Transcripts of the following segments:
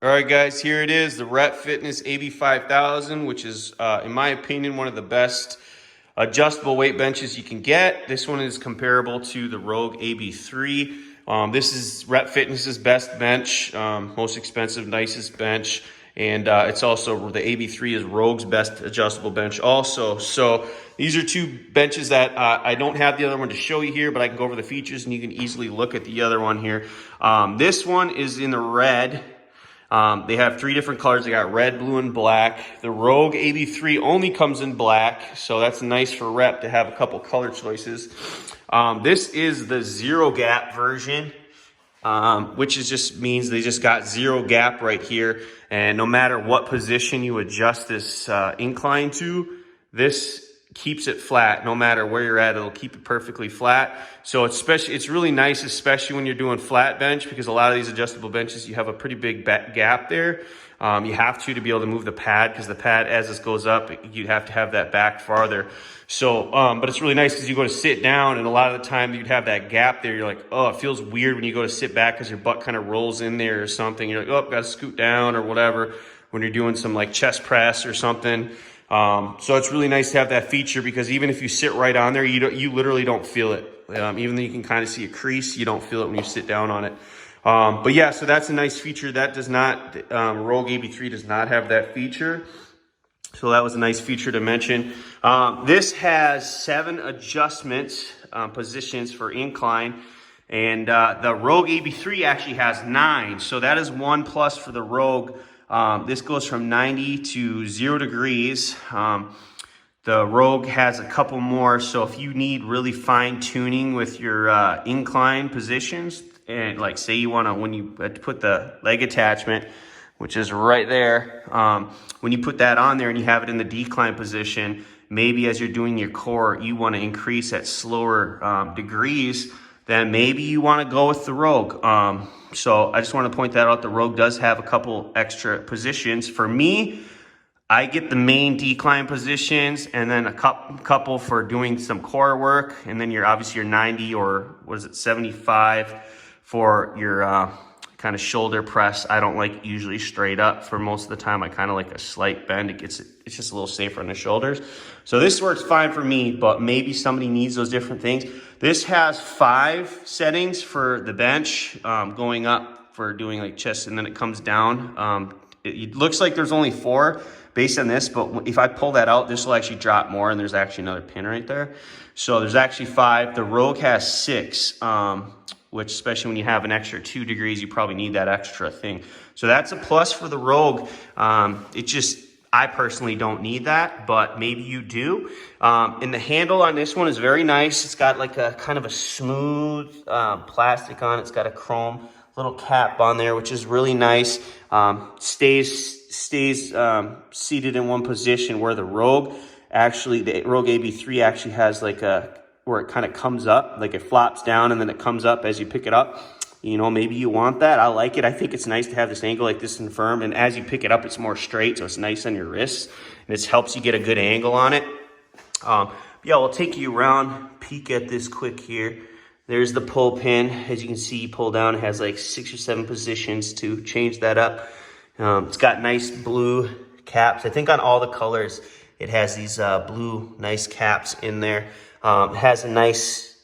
All right, guys, here it is, the Rep Fitness AB5000, which is, in my opinion, one of the best adjustable weight benches you can get. This one is comparable to the Rogue AB3. This is Rep Fitness's best bench, most expensive, nicest bench. And it's also, the AB3 is Rogue's best adjustable bench also. So these are two benches that I don't have the other one to show you here, but I can go over the features and you can easily look at the other one here. This one is in the red. They have three different colors. They got red, blue, and black. The Rogue AB3 only comes in black, so that's nice for Rep to have a couple color choices. This is the zero gap version, which is just means they just got zero gap right here. And no matter what position you adjust this incline to, this keeps it flat. No matter where you're at, it'll keep it perfectly flat. So it's really nice, especially when you're doing flat bench, because a lot of these adjustable benches, you have a pretty big gap there. You have to be able to move the pad, because the pad, as this goes up, you have to have that back farther. So, but it's really nice because you go to sit down, and a lot of the time you'd have that gap there. You're like, oh, it feels weird when you go to sit back because your butt kind of rolls in there or something. You're like, oh, got to scoot down or whatever when you're doing some like chest press or something. So it's really nice to have that feature, because even if you sit right on there, you literally don't feel it. Even though you can kind of see a crease, you don't feel it when you sit down on it. But yeah, so that's a nice feature. That does not, Rogue AB3 does not have that feature. So that was a nice feature to mention. This has 7 adjustments, positions for incline. And the Rogue AB3 actually has 9. So that is 1 plus for the Rogue. This goes from 90 to 0 degrees. The Rogue has a couple more. So if you need really fine tuning with your incline positions, and like say you want to, when you put the leg attachment, which is right there, when you put that on there and you have it in the decline position, maybe as you're doing your core, you want to increase at slower degrees, then maybe you want to go with the Rogue. So I just want to point that out. The Rogue does have a couple extra positions. For me, I get the main decline positions, and then a couple for doing some core work, and then obviously your 90 or what is it, 75 for your kind of shoulder press. I don't like usually straight up for most of the time. I kind of like a slight bend. It's just a little safer on the shoulders. So this works fine for me, but maybe somebody needs those different things. This has 5 settings for the bench, going up for doing like chest, and then it comes down. It looks like there's only 4 based on this, but if I pull that out, this will actually drop more, and there's actually another pin right there. So there's actually 5. The Rogue has 6. Which, especially when you have an extra 2 degrees, you probably need that extra thing. So that's a plus for the Rogue. I personally don't need that, but maybe you do. And the handle on this one is very nice. It's got like a kind of a smooth plastic on it. It's got a chrome little cap on there, which is really nice. Stays seated in one position, where the Rogue AB3 actually has like where it kind of comes up, like it flops down and then it comes up as you pick it up. You know, maybe you want that. I like it. I think it's nice to have this angle like this and firm, and as you pick it up, it's more straight, so it's nice on your wrists, and it helps you get a good angle on it. Yeah, we'll take you around, peek at this quick here. There's the pull pin. As you can see, you pull down, it has like 6 or 7 positions to change that up. It's got nice blue caps. I think on all the colors, it has these blue nice caps in there. It has a nice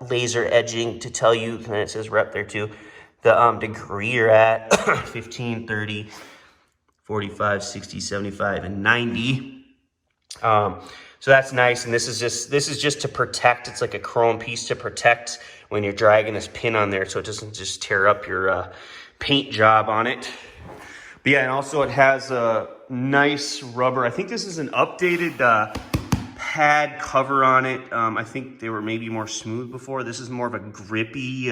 laser edging to tell you, and it says Rep there too, the degree you're at, 15, 30, 45, 60, 75, and 90. So that's nice, and this is just to protect. It's like a chrome piece to protect when you're dragging this pin on there, so it doesn't just tear up your paint job on it. But yeah, and also it has a nice rubber. I think this is an updated pad cover on it. I think they were maybe more smooth before. This is more of a grippy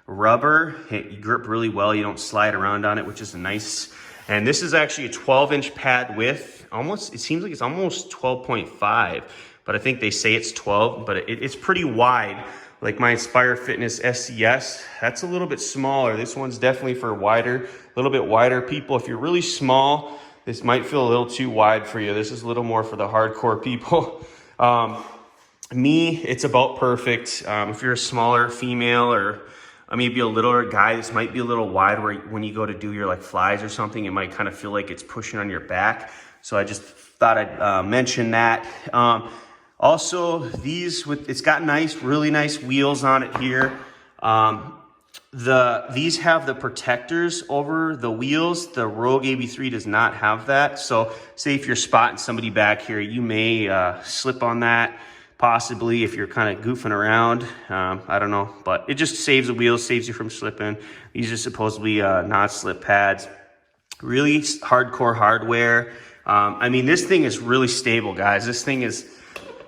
rubber. You grip really well. You don't slide around on it, which is nice. And this is actually a 12-inch pad width. It seems like it's almost 12.5, but I think they say it's 12, but it's pretty wide. Like my Inspire Fitness SCS, that's a little bit smaller. This one's definitely for a little bit wider people. If you're really small, this might feel a little too wide for you. This is a little more for the hardcore people. Me, it's about perfect. If you're a smaller female or maybe a littler guy, this might be a little wide where when you go to do your like flies or something, it might kind of feel like it's pushing on your back. So I just thought I'd mention that. Also, it's got really nice wheels on it here. These have the protectors over the wheels. The Rogue AB3 does not have that. So say if you're spotting somebody back here, you may slip on that, possibly if you're kind of goofing around. I don't know, but it just saves the wheels, saves you from slipping. These are supposedly non-slip pads. Really hardcore hardware. I mean, this thing is really stable, guys. This thing is,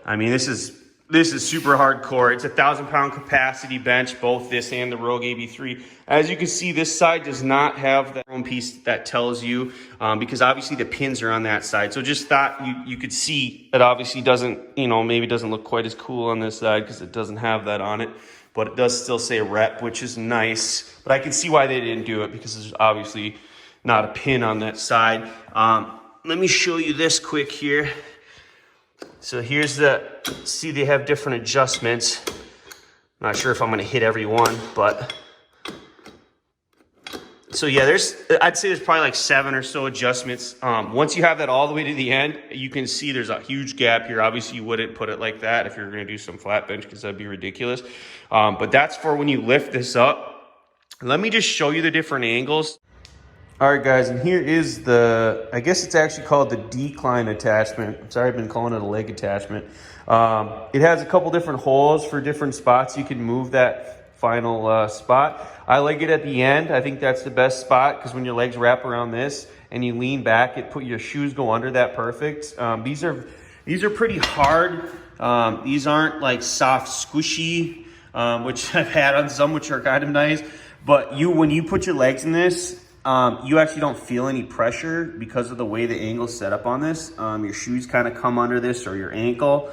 I mean, this is super hardcore. It's a 1,000-pound capacity bench, both this and the Rogue AB3. As you can see, this side does not have that own piece that tells you, because obviously the pins are on that side. So just thought you could see it obviously doesn't, maybe doesn't look quite as cool on this side because it doesn't have that on it. But it does still say rep, which is nice. But I can see why they didn't do it, because there's obviously not a pin on that side. Let me show you this quick here. So here's see they have different adjustments. Not sure if I'm gonna hit every one, but. So yeah, I'd say there's probably like 7 or so adjustments. Once you have that all the way to the end, you can see there's a huge gap here. Obviously you wouldn't put it like that if you're gonna do some flat bench, because that'd be ridiculous. But that's for when you lift this up. Let me just show you the different angles. All right, guys, and here is I guess it's actually called the decline attachment. I'm sorry, I've been calling it a leg attachment. It has a couple different holes for different spots. You can move that final spot. I like it at the end. I think that's the best spot, because when your legs wrap around this and you lean back, your shoes go under that perfect. These are pretty hard. These aren't like soft, squishy, which I've had on some, which are kind of nice. But when you put your legs in this, you actually don't feel any pressure because of the way the angle's set up on this. Your shoes kind of come under this, or your ankle.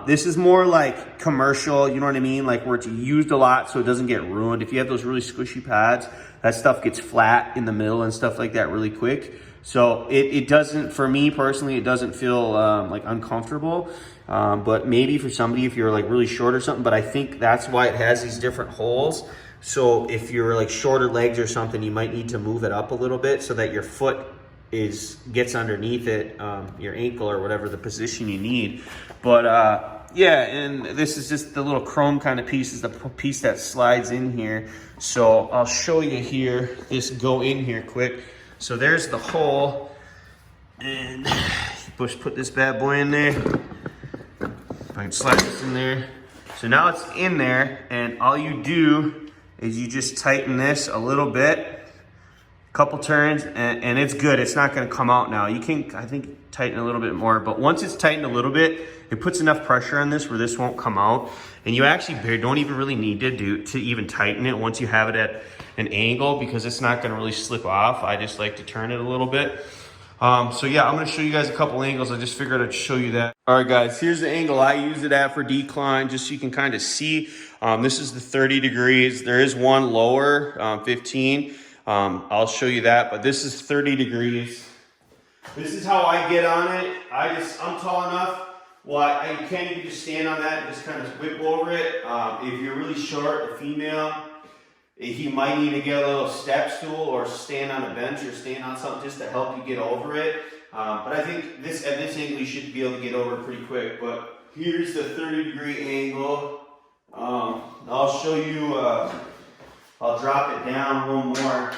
This is more like commercial, you know what I mean? Like where it's used a lot so it doesn't get ruined. If you have those really squishy pads, that stuff gets flat in the middle and stuff like that really quick. So it doesn't, for me personally, it doesn't feel like uncomfortable. But maybe for somebody, if you're like really short or something, but I think that's why it has these different holes. So if you're like shorter legs or something, you might need to move it up a little bit so that your foot gets underneath it, your ankle or whatever the position you need. But yeah, and this is just the little chrome kind of piece, is the piece that slides in here. So I'll show you here, go in here quick. So there's the hole, and just put this bad boy in there. If I can slide this in there. So now it's in there, and all you do is you just tighten this a little bit, couple turns, and it's good. It's not gonna come out now. You can, I think, tighten a little bit more, but once it's tightened a little bit, it puts enough pressure on this where this won't come out. And you actually don't even really need to even tighten it once you have it at an angle, because it's not gonna really slip off. I just like to turn it a little bit. So yeah, I'm gonna show you guys a couple angles. I just figured I'd show you that. All right, guys, here's the angle I use it at for decline, just so you can kind of see. This is the 30 degrees. There is one lower, 15. I'll show you that, but this is 30 degrees. This is how I get on it. I'm tall enough. Well, I can't even just stand on that and just kind of whip over it. If you're really short, a female, you might need to get a little step stool or stand on a bench or stand on something just to help you get over it. But I think at this angle you should be able to get over it pretty quick. But here's the 30-degree angle. I'll show you, I'll drop it down one more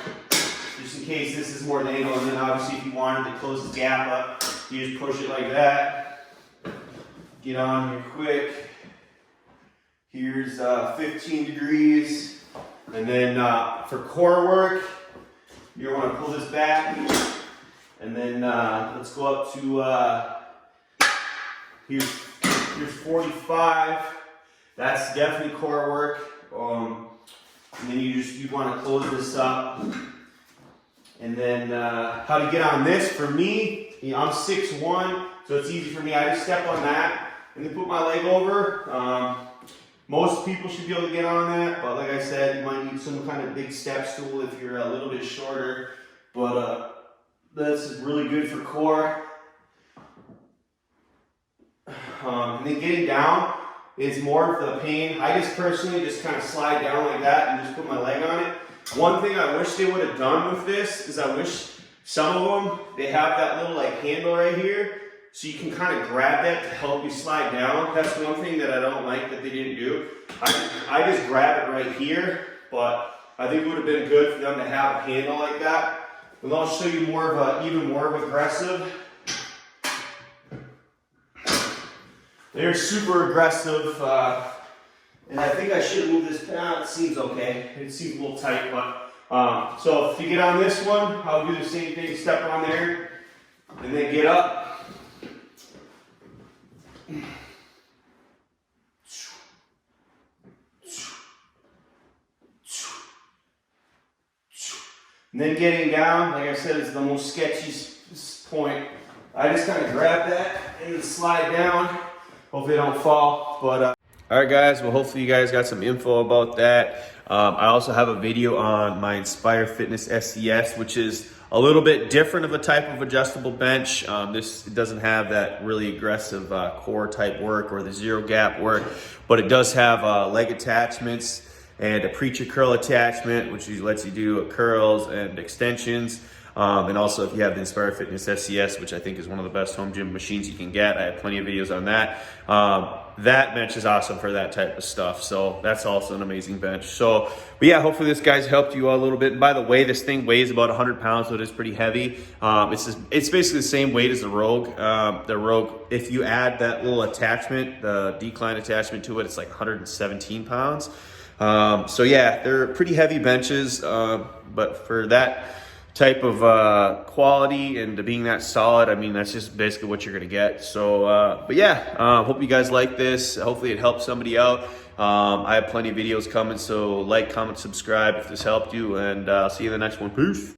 just in case this is more the angle. And then obviously if you wanted to close the gap up, you just push it like that. Get on here quick. Here's 15 degrees. And then for core work, you want to pull this back. And then let's go up to, here's 45. That's definitely core work. And then you want to close this up. And then how to get on this, for me, I'm 6'1", so it's easy for me. I just step on that and then put my leg over. Most people should be able to get on that, but like I said, you might need some kind of big step stool if you're a little bit shorter. But this is really good for core. And then getting down, is more of the pain. I just personally just kind of slide down like that and just put my leg on it. One thing I wish they would have done with this is I wish some of them, they have that little like handle right here, so you can kind of grab that to help you slide down. That's one thing that I don't like that they didn't do. I just grab it right here, but I think it would have been good for them to have a handle like that. And I'll show you more of a, even more of aggressive. They're super aggressive, and I think I should move this down. It seems okay. It seems a little tight, but so if you get on this one, I'll do the same thing. Step on there, and then get up. And then getting down, like I said, is the most sketchy point. I just kind of grab that and then slide down. Hopefully they don't fall, but all right guys, well hopefully you guys got some info about that. I also have a video on my Inspire Fitness SCS, which is a little bit different of a type of adjustable bench. This doesn't have that really aggressive core type work or the zero gap work, but it does have leg attachments and a preacher curl attachment, which lets you do curls and extensions. And also if you have the Inspire Fitness SCS, which I think is one of the best home gym machines you can get. I have plenty of videos on that. That bench is awesome for that type of stuff. So that's also an amazing bench. So, but yeah, hopefully this guy's helped you out a little bit. And by the way, this thing weighs about 100 pounds, so it is pretty heavy. It's basically the same weight as the Rogue. The Rogue, if you add that little attachment, the decline attachment to it, it's like 117 pounds. So yeah, they're pretty heavy benches, but for that type of quality and to being that solid, I mean, that's just basically what you're gonna get. So, but yeah, hope you guys like this. Hopefully it helps somebody out. I have plenty of videos coming, so like, comment, subscribe if this helped you, and see you in the next one. Peace.